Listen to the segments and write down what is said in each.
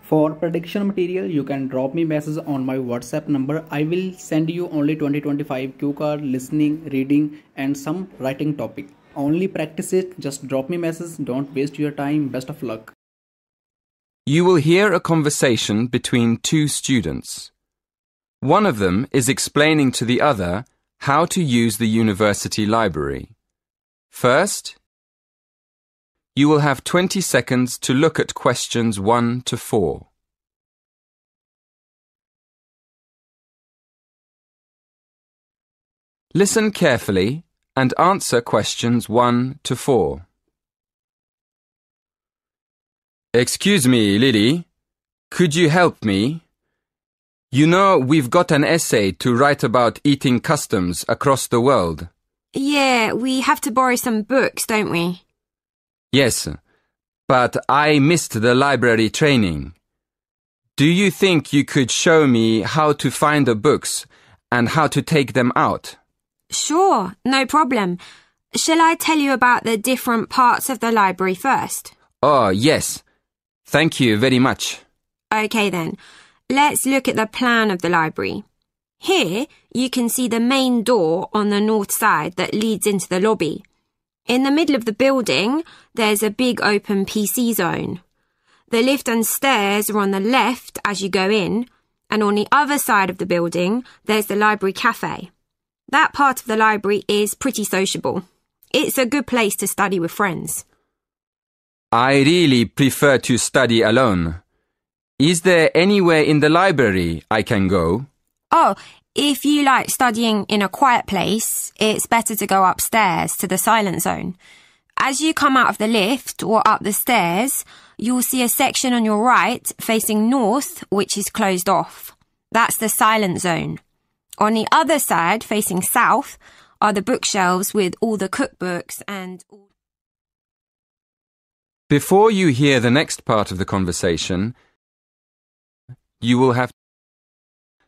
For prediction material, you can drop me message on my WhatsApp number. I will send you only 2025 cue card, listening, reading and some writing topic. Only practice it. Just drop me message. Don't waste your time. Best of luck. You will hear a conversation between two students. One of them is explaining to the other how to use the university library. First, you will have 20 seconds to look at questions 1 to 4. Listen carefully and answer questions 1 to 4. Excuse me, Lily. Could you help me? You know, we've got an essay to write about eating customs across the world. Yeah, we have to borrow some books, don't we? Yes, but I missed the library training. Do you think you could show me how to find the books and how to take them out? Sure, no problem. Shall I tell you about the different parts of the library first? Oh, yes. Thank you very much. Okay then, let's look at the plan of the library. Here, you can see the main door on the north side that leads into the lobby. In the middle of the building, there's a big open PC zone. The lift and stairs are on the left as you go in, and on the other side of the building, there's the library cafe. That part of the library is pretty sociable. It's a good place to study with friends. I really prefer to study alone. Is there anywhere in the library I can go? Oh, if you like studying in a quiet place, it's better to go upstairs to the silent zone. As you come out of the lift or up the stairs, you'll see a section on your right facing north which is closed off. That's the silent zone. On the other side, facing south, are the bookshelves with all the cookbooks and... Before you hear the next part of the conversation, you will have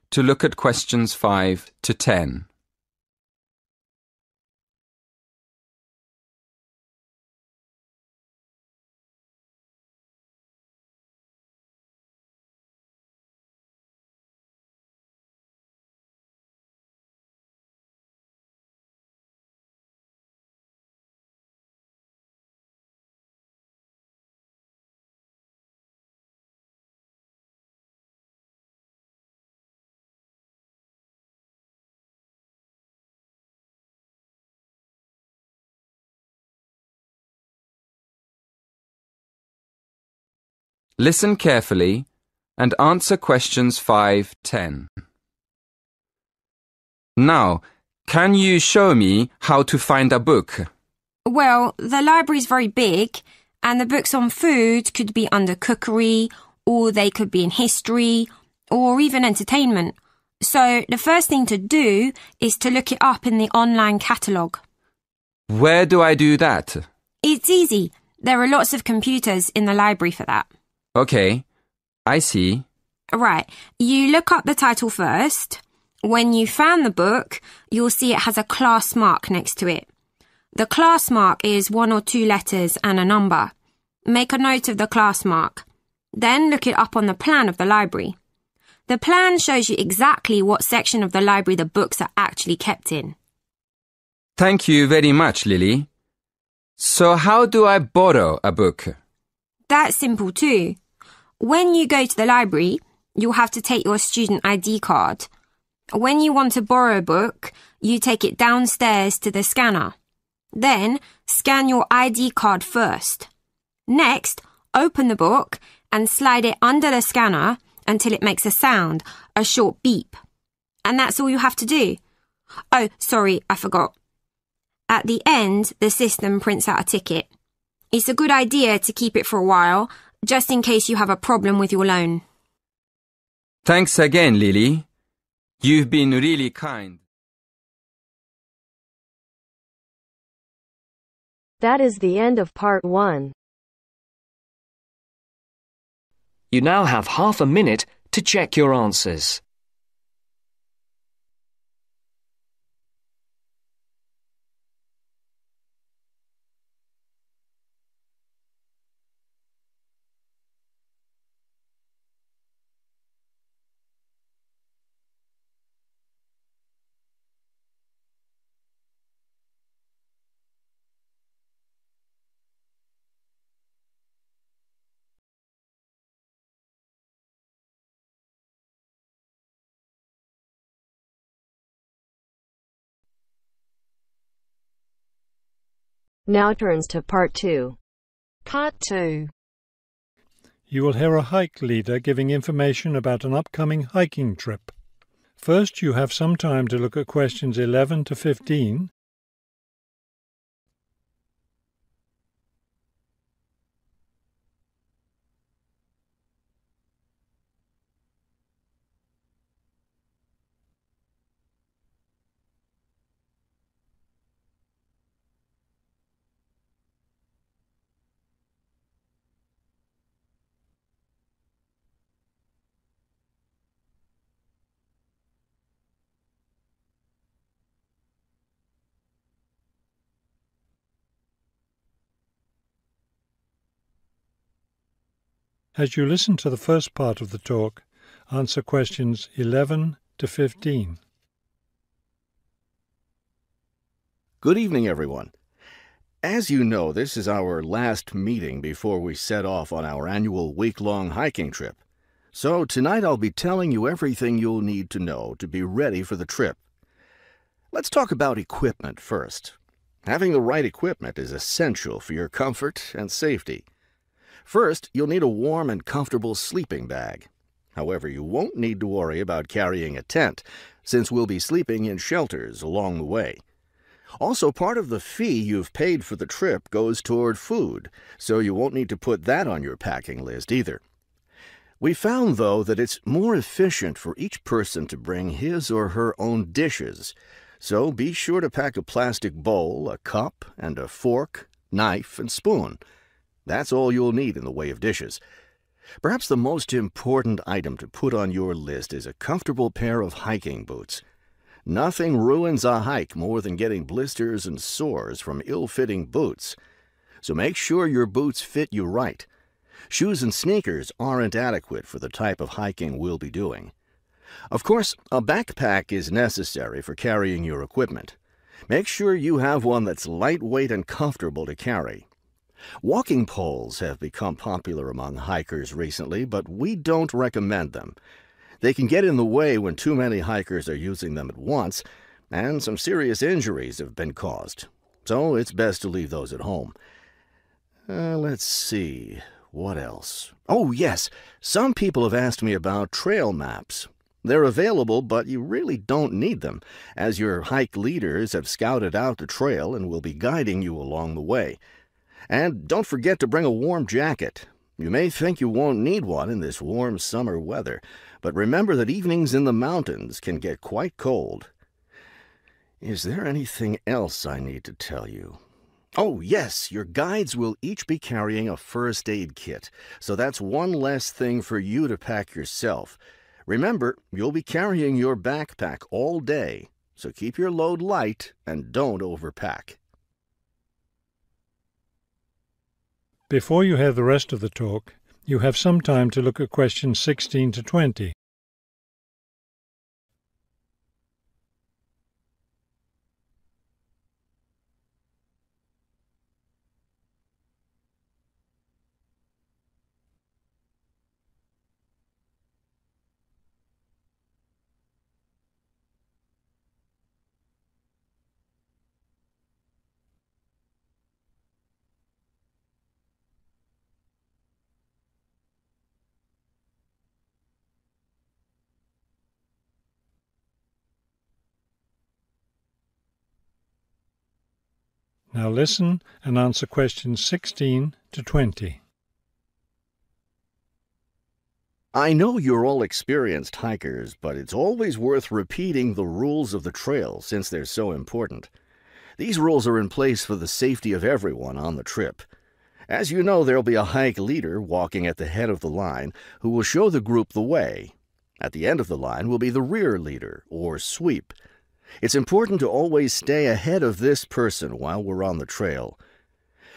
to look at questions 5 to 10. Listen carefully and answer questions 5 to 10. Now, can you show me how to find a book? Well, the library's very big, and the books on food could be under cookery, or they could be in history, or even entertainment. So the first thing to do is to look it up in the online catalogue. Where do I do that? It's easy. There are lots of computers in the library for that. Okay, I see. Right, you look up the title first. When you found the book, you'll see it has a class mark next to it. The class mark is 1 or 2 letters and a number. Make a note of the class mark. Then look it up on the plan of the library. The plan shows you exactly what section of the library the books are actually kept in. Thank you very much, Lily. So how do I borrow a book? That's simple too. When you go to the library, you'll have to take your student ID card. When you want to borrow a book, you take it downstairs to the scanner. Then, scan your ID card first. Next, open the book and slide it under the scanner until it makes a sound, a short beep. And that's all you have to do. Oh, sorry, I forgot. At the end, the system prints out a ticket. It's a good idea to keep it for a while, just in case you have a problem with your loan. Thanks again, Lily. You've been really kind. That is the end of part 1. You now have half a minute to check your answers. Now turns to Part 2. Part 2. You will hear a hike leader giving information about an upcoming hiking trip. First, you have some time to look at questions 11 to 15. As you listen to the first part of the talk, answer questions 11 to 15. Good evening, everyone. As you know, this is our last meeting before we set off on our annual week-long hiking trip. So tonight I'll be telling you everything you'll need to know to be ready for the trip. Let's talk about equipment first. Having the right equipment is essential for your comfort and safety. First, you'll need a warm and comfortable sleeping bag. However, you won't need to worry about carrying a tent, since we'll be sleeping in shelters along the way. Also, part of the fee you've paid for the trip goes toward food, so you won't need to put that on your packing list either. We found, though, that it's more efficient for each person to bring his or her own dishes, so be sure to pack a plastic bowl, a cup, and a fork, knife, and spoon. That's all you'll need in the way of dishes. Perhaps the most important item to put on your list is a comfortable pair of hiking boots. Nothing ruins a hike more than getting blisters and sores from ill-fitting boots. So make sure your boots fit you right. Shoes and sneakers aren't adequate for the type of hiking we'll be doing. Of course, a backpack is necessary for carrying your equipment. Make sure you have one that's lightweight and comfortable to carry. Walking poles have become popular among hikers recently, but we don't recommend them. They can get in the way when too many hikers are using them at once, and some serious injuries have been caused. So it's best to leave those at home. Let's see, what else? Oh, yes, some people have asked me about trail maps. They're available, but you really don't need them, as your hike leaders have scouted out the trail and will be guiding you along the way. And don't forget to bring a warm jacket. You may think you won't need one in this warm summer weather, but remember that evenings in the mountains can get quite cold. Is there anything else I need to tell you? Oh, yes, your guides will each be carrying a first aid kit, so that's one less thing for you to pack yourself. Remember, you'll be carrying your backpack all day, so keep your load light and don't overpack. Before you hear the rest of the talk, you have some time to look at questions 16 to 20. Now listen and answer questions 16 to 20. I know you're all experienced hikers, but it's always worth repeating the rules of the trail since they're so important. These rules are in place for the safety of everyone on the trip. As you know, there'll be a hike leader walking at the head of the line who will show the group the way. At the end of the line will be the rear leader, or sweep. It's important to always stay ahead of this person while we're on the trail.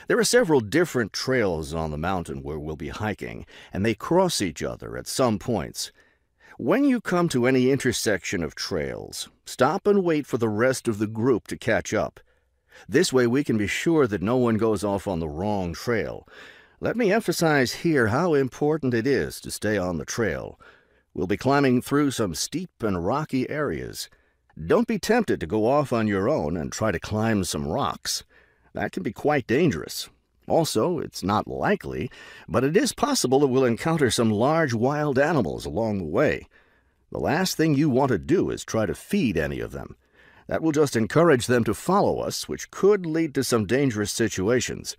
There are several different trails on the mountain where we'll be hiking, and they cross each other at some points. When you come to any intersection of trails, stop and wait for the rest of the group to catch up. This way we can be sure that no one goes off on the wrong trail. Let me emphasize here how important it is to stay on the trail. We'll be climbing through some steep and rocky areas. Don't be tempted to go off on your own and try to climb some rocks. That can be quite dangerous. Also, it's not likely, but it is possible that we'll encounter some large wild animals along the way. The last thing you want to do is try to feed any of them. That will just encourage them to follow us, which could lead to some dangerous situations.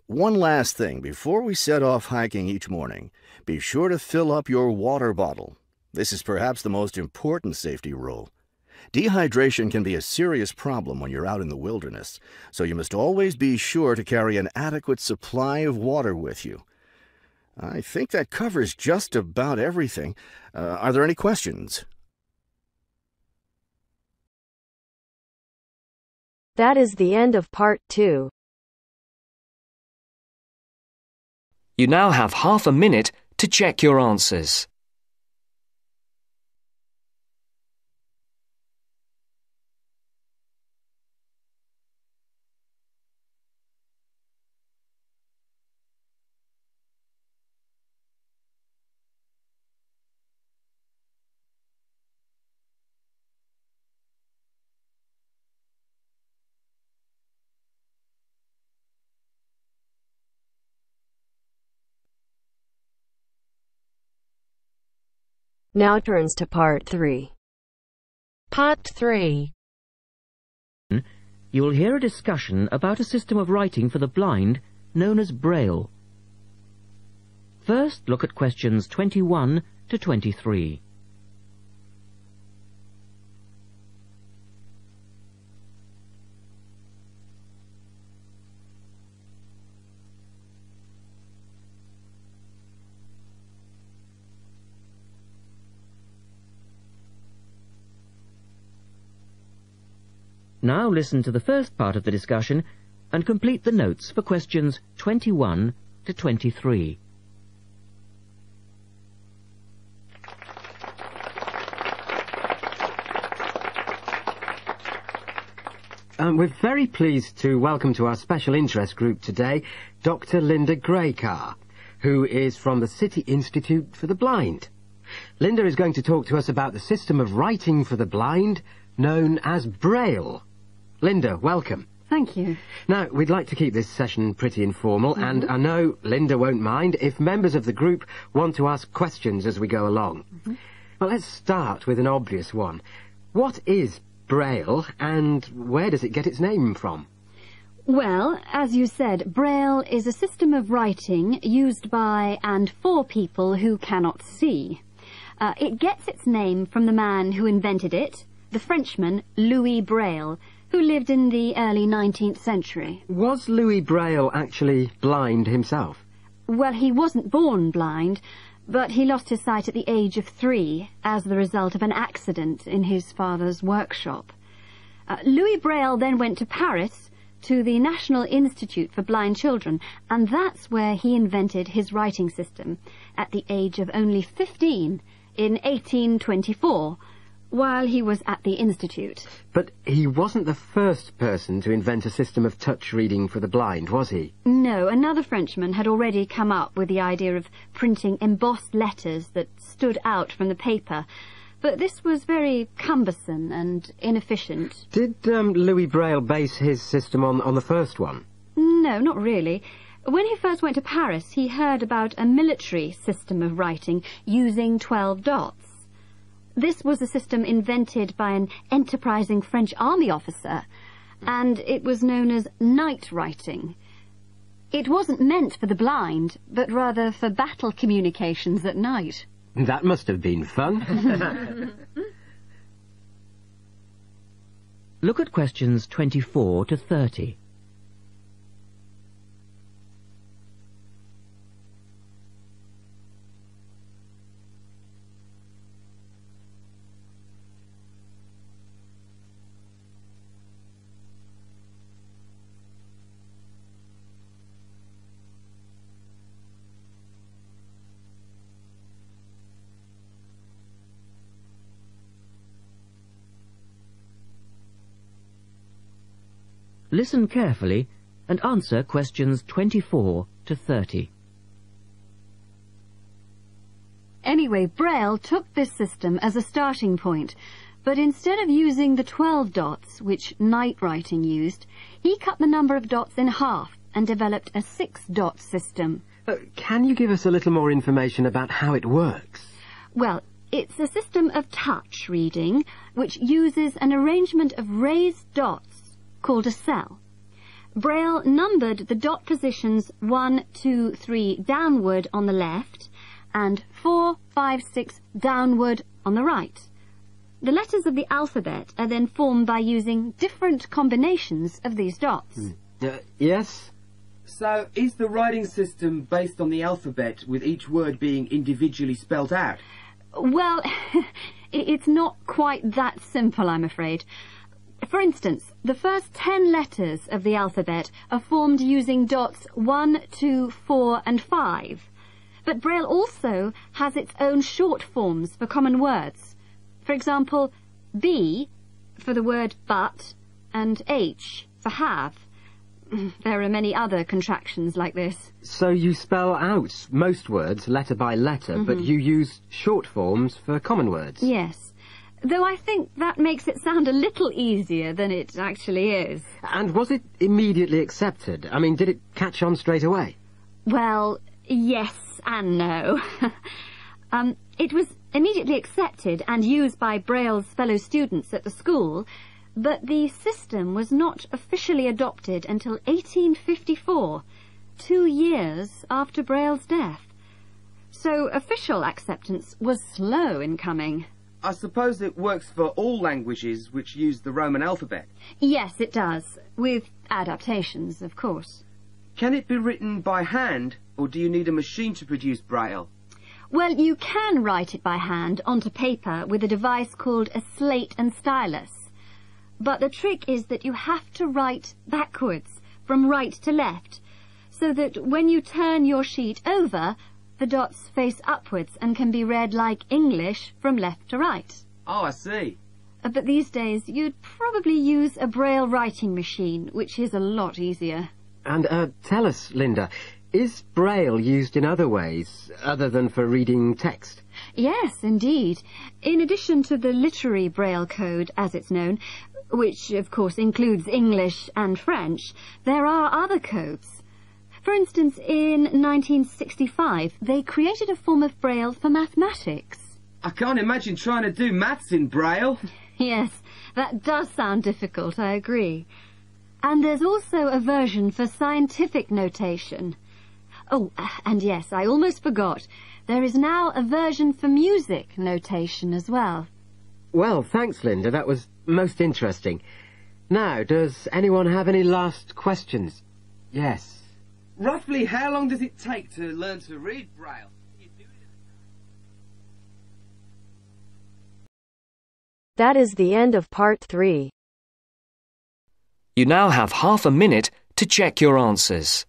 One last thing before we set off hiking each morning, be sure to fill up your water bottle. This is perhaps the most important safety rule. Dehydration can be a serious problem when you're out in the wilderness, so you must always be sure to carry an adequate supply of water with you. I think that covers just about everything. Are there any questions? That is the end of part 2. You now have half a minute to check your answers. Now turns to part 3. Part 3. You will hear a discussion about a system of writing for the blind known as Braille. First, look at questions 21 to 23. Now listen to the first part of the discussion and complete the notes for questions 21 to 23. We're very pleased to welcome to our special interest group today Dr. Linda Graycar, who is from the City Institute for the Blind. Linda is going to talk to us about the system of writing for the blind known as Braille. Linda, welcome. Thank you. Now, we'd like to keep this session pretty informal, and I know Linda won't mind if members of the group want to ask questions as we go along. Well, let's start with an obvious one. What is Braille, and where does it get its name from? Well, as you said, Braille is a system of writing used by and for people who cannot see. It gets its name from the man who invented it, the Frenchman Louis Braille, who lived in the early 19th century. Was Louis Braille actually blind himself? Well, he wasn't born blind, but he lost his sight at the age of 3 as the result of an accident in his father's workshop. Louis Braille then went to Paris to the National Institute for Blind Children, and that's where he invented his writing system at the age of only 15 in 1824, while he was at the Institute. But he wasn't the first person to invent a system of touch reading for the blind, was he? No, another Frenchman had already come up with the idea of printing embossed letters that stood out from the paper, but this was very cumbersome and inefficient. Did Louis Braille base his system on the first one? No, not really. When he first went to Paris, he heard about a military system of writing using 12 dots. This was a system invented by an enterprising French army officer, and it was known as night writing. It wasn't meant for the blind, but rather for battle communications at night. That must have been fun. Look at questions 24 to 30. Listen carefully and answer questions 24 to 30. Anyway, Braille took this system as a starting point, But instead of using the 12 dots, which night writing used, he cut the number of dots in half and developed a 6-dot system. Can you give us a little more information about how it works? Well, it's a system of touch reading, which uses an arrangement of raised dots called a cell. Braille numbered the dot positions 1, 2, 3 downward on the left and 4, 5, 6 downward on the right. The letters of the alphabet are then formed by using different combinations of these dots. Yes? So, is the writing system based on the alphabet, with each word being individually spelt out? Well, it's not quite that simple, I'm afraid. For instance, the first 10 letters of the alphabet are formed using dots 1, 2, 4 and 5. But Braille also has its own short forms for common words. For example, B for the word but and H for have. There are many other contractions like this. So you spell out most words letter by letter, but you use short forms for common words? Yes, though I think that makes it sound a little easier than it actually is. And was it immediately accepted? I mean, did it catch on straight away? Well, yes and no. It was immediately accepted and used by Braille's fellow students at the school, but the system was not officially adopted until 1854, 2 years after Braille's death. So official acceptance was slow in coming. I suppose it works for all languages which use the Roman alphabet. Yes, it does, with adaptations, of course. Can it be written by hand, or do you need a machine to produce Braille? Well, you can write it by hand onto paper with a device called a slate and stylus. But the trick is that you have to write backwards, from right to left, so that when you turn your sheet over, the dots face upwards and can be read like English from left to right. Oh, I see. But these days you'd probably use a Braille writing machine, which is a lot easier. And tell us, Linda, is Braille used in other ways, other than for reading text? Yes, indeed. In addition to the literary Braille code, as it's known, which of course includes English and French, there are other codes. For instance, in 1965, they created a form of Braille for mathematics. I can't imagine trying to do maths in Braille. Yes, that does sound difficult, I agree. And there's also a version for scientific notation. Oh, and yes, I almost forgot. There is now a version for music notation as well. Well, thanks, Linda. That was most interesting. Now, does anyone have any last questions? Yes. Roughly how long does it take to learn to read Braille? That is the end of part 3. You now have half a minute to check your answers.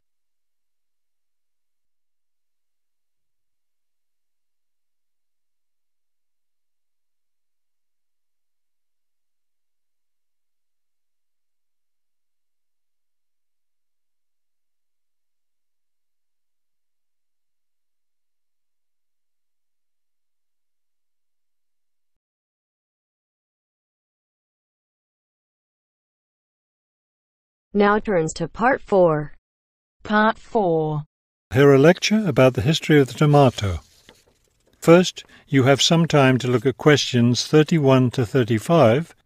Now turns to part 4. Part 4. Hear a lecture about the history of the tomato. First, you have some time to look at questions 31 to 35.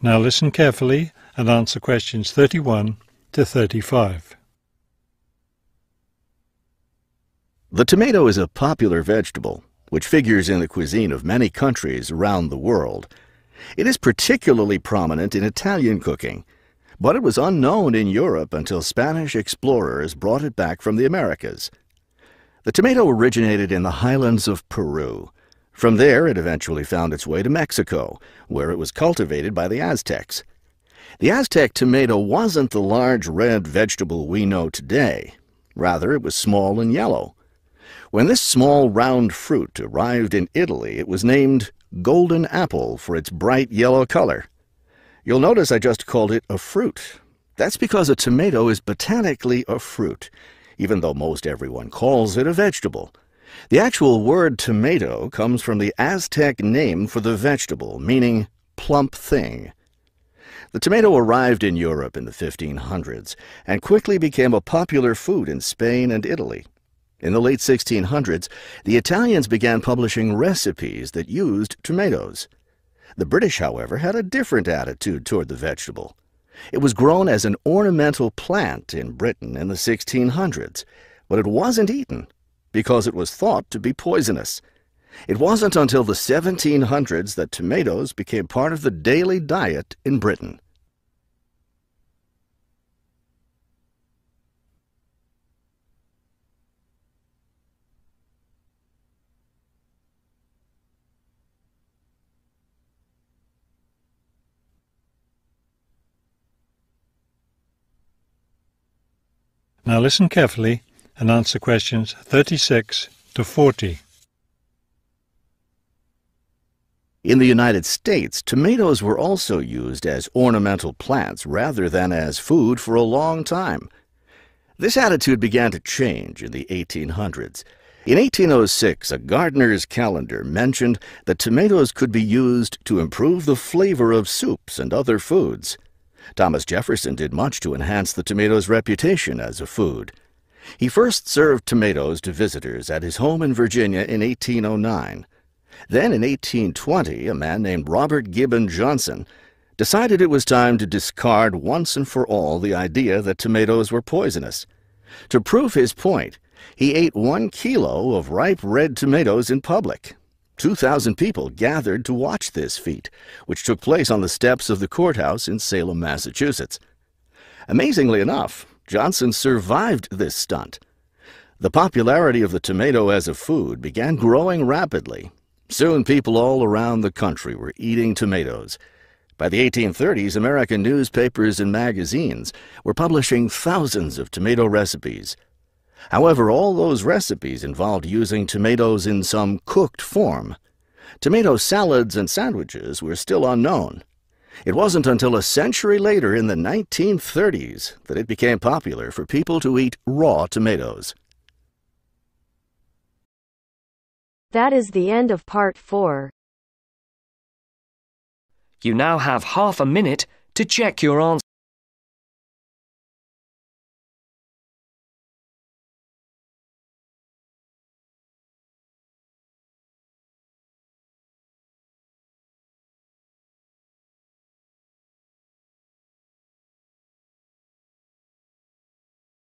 Now listen carefully and answer questions 31 to 35. The tomato is a popular vegetable, which figures in the cuisine of many countries around the world. It is particularly prominent in Italian cooking, but it was unknown in Europe until Spanish explorers brought it back from the Americas. The tomato originated in the highlands of Peru. From there, it eventually found its way to Mexico, where it was cultivated by the Aztecs. The Aztec tomato wasn't the large red vegetable we know today. Rather, it was small and yellow. When this small round fruit arrived in Italy, it was named golden apple for its bright yellow color. You'll notice I just called it a fruit. That's because a tomato is botanically a fruit, even though most everyone calls it a vegetable. The actual word tomato comes from the Aztec name for the vegetable, meaning plump thing. The tomato arrived in Europe in the 1500s and quickly became a popular food in Spain and Italy. In the late 1600s, the Italians began publishing recipes that used tomatoes. The British, however, had a different attitude toward the vegetable. It was grown as an ornamental plant in Britain in the 1600s, but it wasn't eaten because it was thought to be poisonous. It wasn't until the 1700s that tomatoes became part of the daily diet in Britain. Now listen carefully and answer questions 36 to 40. In the United States, tomatoes were also used as ornamental plants rather than as food for a long time. This attitude began to change in the 1800s. In 1806, a gardener's calendar mentioned that tomatoes could be used to improve the flavor of soups and other foods. Thomas Jefferson did much to enhance the tomato's reputation as a food. He first served tomatoes to visitors at his home in Virginia in 1809. Then in 1820, a man named Robert Gibbon Johnson decided it was time to discard once and for all the idea that tomatoes were poisonous. To prove his point, he ate 1 kilo of ripe red tomatoes in public. 2,000 people gathered to watch this feat, which took place on the steps of the courthouse in Salem, Massachusetts. Amazingly enough, Johnson survived this stunt. The popularity of the tomato as a food began growing rapidly. Soon people all around the country were eating tomatoes. By the 1830s, American newspapers and magazines were publishing thousands of tomato recipes. However, all those recipes involved using tomatoes in some cooked form. Tomato salads and sandwiches were still unknown. It wasn't until a century later, in the 1930s, that it became popular for people to eat raw tomatoes. That is the end of part 4. You now have half a minute to check your answer.